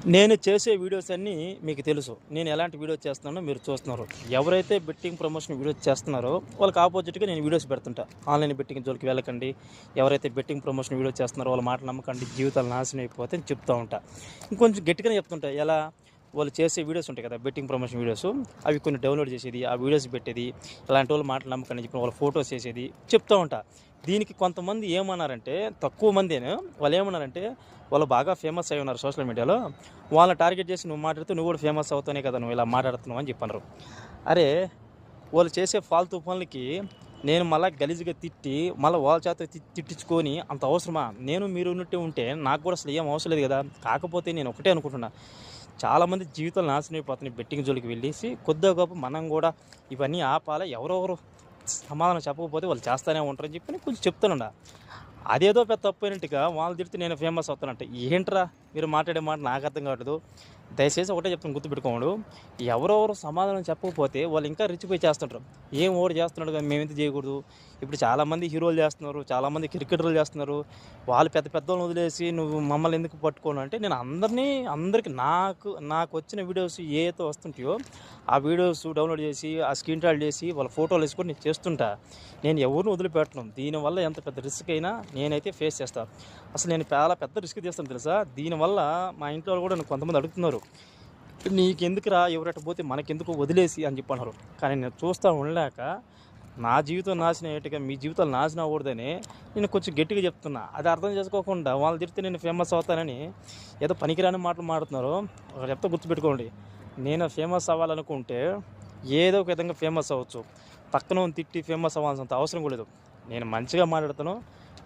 నేను చేసే వీడియోస్ అన్నీ మీకు తెలుసు. నేను ఎలాంటి వీడియోస్ చేస్తున్నానో మీరు చూస్తున్నారు. ఎవరైతే బెట్టింగ్ ప్రమోషన్ వీడియోస్ చేస్తున్నారో వాళ్ళకి ఆపోజిట్‌గా నేను వీడియోస్ పెడుతుంటా. ఆన్‌లైన్ బెట్టింగ్ జోలికి వెళ్ళకండి. ఎవరైతే బెట్టింగ్ ప్రమోషన్ వీడియో చేస్తున్నారో వాళ్ళ మాటలు నమ్మకండి. జీవితాలు నాశనం అయిపోతాయని చెప్తా ఉంటా. ఇంకొంచెం గట్టిగానే చెప్తుంటా. ఎలా? వాళ్ళు చేసే వీడియోస్ ఉంటాయి కదా! Betting promotion videos. అవి కొన్ని డౌన్‌లోడ్ చేసేది, ఆ వీడియోస్ పెట్టేది, ఇలాంటి వాళ్ళ మాటలు నమ్మకండి చెప్పి వాళ్ళ ఫోటోస్ చేసేది చెప్తా ఉంటా. దీనికి కొంతమంది ఏమన్నారంటే, తక్కువ మందేను వాళ్ళేమన్నారంటే, వాళ్ళు బాగా ఫేమస్ అయ్యి ఉన్నారు సోషల్ మీడియాలో. వాళ్ళని టార్గెట్ చేసి నువ్వు మాట్లాడితే నువ్వు కూడా ఫేమస్ అవుతానే కదా నువ్వు ఇలా మాట్లాడుతున్నావు అని చెప్పన్నారు. అరే! వాళ్ళు చేసే ఫాల్తూ పనులకి నేను మళ్ళా గలీజుగా తిట్టి, మళ్ళా వాళ్ళ చేత తిట్టించుకొని అంత అవసరమా? నేను మీరు ఉన్నట్టే ఉంటే నాకు కూడా అసలు ఏం అవసరం లేదు కదా! కాకపోతే నేను ఒకటే అనుకుంటున్నా. చాలామంది జీవితాలు నాశనం అయిపోతున్నాయి బెట్టింగ్ జోలికి వెళ్ళేసి, కొద్దో గొప్పో మనం కూడా ఇవన్నీ ఆపాలా. ఎవరెవరు సమాధానం చెప్పకపోతే వాళ్ళు చేస్తానే ఉంటారని చెప్పి నేను కొంచెం చెప్తానుండా. అదేదో పెద్ద తప్పైనట్టుగా వాళ్ళు తిడితే నేను ఫేమస్ అవుతానంట. ఏంట్రా మీరు మాట్లాడే మాట నాకు అర్థం కావట్లేదు. దయచేసి ఒకటే చెప్తాను గుర్తుపెట్టుకోండు. ఎవరెవరు సమాధానం చెప్పకపోతే వాళ్ళు ఇంకా రెచ్చిపోయి చేస్తుంటారు. ఏం ఓడు చేస్తున్నాడు కానీ మేమెందుకు చేయకూడదు. ఇప్పుడు చాలామంది హీరోలు చేస్తున్నారు. చాలామంది క్రికెటర్లు చేస్తున్నారు. వాళ్ళు పెద్ద పెద్దోళ్ళని వదిలేసి నువ్వు మమ్మల్ని ఎందుకు పట్టుకోను అంటే నేను అందరికీ నాకు వచ్చిన వీడియోస్ ఏవైతే వస్తుంటాయో ఆ వీడియోస్ డౌన్లోడ్ చేసి ఆ స్క్రీన్ షాట్ చేసి వాళ్ళ ఫోటోలు వేసుకొని నేను చేస్తుంటా. నేను ఎవరిని వదిలిపెట్టను. దీనివల్ల ఎంత పెద్ద రిస్క్ అయినా నేనైతే ఫేస్ చేస్తాను. అసలు నేను చాలా పెద్ద రిస్క్ తీస్తాను తెలుసా. దీనివల్ల మా ఇంట్లో వాళ్ళు కూడా నన్ను కొంతమంది అడుగుతున్నారు. నీకెందుకురా ఎవరట పోతే మనకెందుకు వదిలేసి అని చెప్పి అన్నారు. కానీ నేను చూస్తూ ఉండలేక నా జీవితం నాశనం అయ్యేట్టుగా మీ జీవితాలు నాశనం అవ్వకూడదని నేను కొంచెం గట్టిగా చెప్తున్నా. అది అర్థం చేసుకోకుండా వాళ్ళు తిడితే నేను ఫేమస్ అవుతానని ఏదో పనికిరాని మాటలు మాట్లాడుతున్నారు. ఒకటి చెప్తే గుర్తుపెట్టుకోండి. నేను ఫేమస్ అవ్వాలనుకుంటే ఏదో ఒక విధంగా ఫేమస్ అవ్వచ్చు. పక్కన తిట్టి ఫేమస్ అవ్వాల్సినంత అవసరం కూడా లేదు. నేను మంచిగా మాట్లాడుతాను,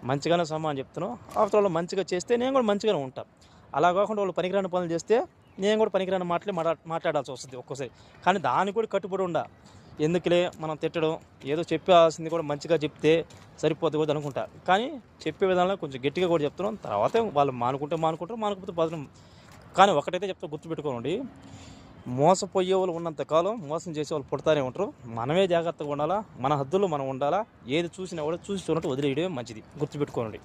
మంచిగానే సమాధానం చెప్తాను. అవతల వాళ్ళు మంచిగా చేస్తే నేను కూడా మంచిగానే ఉంటాను. అలా కాకుండా వాళ్ళు పనికిరాని పనులు చేస్తే నేను కూడా పనికిరాని మాటలే మాట్లాడాల్సి వస్తుంది ఒక్కోసారి. కానీ దానికి కూడా కట్టుబడి ఉండా. ఎందుకులే మనం తిట్టడం, ఏదో చెప్పాల్సింది కూడా మంచిగా చెప్తే సరిపోద్ది కూడా అనుకుంటా. కానీ చెప్పే విధానంలో కొంచెం గట్టిగా కూడా చెప్తున్నాం. తర్వాత వాళ్ళు మానుకుంటారు, మానుకోకపోతే బదనం. కానీ ఒకటైతే చెప్తే గుర్తుపెట్టుకోండి. మోసపోయే వాళ్ళు ఉన్నంత కాలం మోసం చేసేవాళ్ళు పుడతానే ఉంటారు. మనమే జాగ్రత్తగా ఉండాలా. మన హద్దుల్లో మనం ఉండాలా. ఏది చూసినా కూడా చూసి చూడనట్టు వదిలేయడమే మంచిది. గుర్తుపెట్టుకోండి.